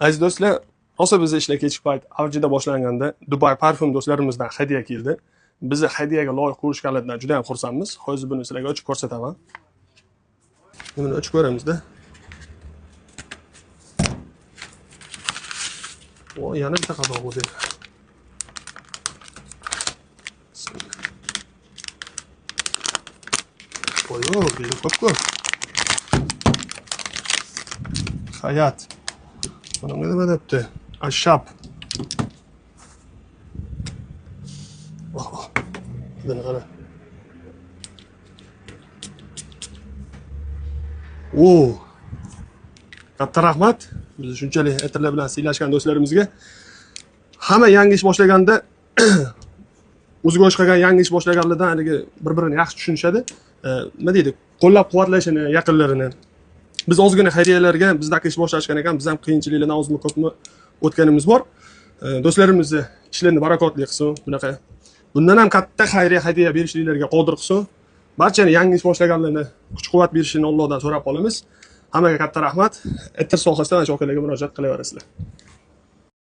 Aziz do'stlar, rosa bizda ishlar kechki payt avjida boshlanganda Dubai parfum do'stlarimizdan hadya keldi. Bizni hadyaga loyiq ko'rishganlaridan juda ham xursandmiz. Hozir buni sizlarga ochib ko'rsataman. Buni ochib ko'ramizda. O, yana bitta qadoq bo'ldi. Qo'yo, buni ko'p. Hayat. Bana nima debdi? Ashab. Buni qara. Katta rahmat. Biz shunchalik etirlar bilan siylashgan do'stlarimizga. Hamma yangi ish boshlaganda o'ziga o'xsh qilgan yangi ish boshlaganlardan haligi bir-birini yaxshi tushunishadi. Nima deydi? Qo'llab-quvvatlashini, yaqinlarini. Biz ozgina xayriyalarga bizdagi ish boshlashgan ekan, biz ham qiyinchiliklardan ozmi ko'pmi o'tganimiz bor. Do'stlarimizni ishlarini barakotli qilsin, bunaqa. Bundan ham katta xayriya hadya berishliklarga qodir qilsin. Barchani yangi ish boshlaganlarni kuch-quvvat berishini Allohdan so'rab qolamiz. Hammaga katta rahmat. Etir sohasida mana shu akalarga murojaat qilaverasizlar.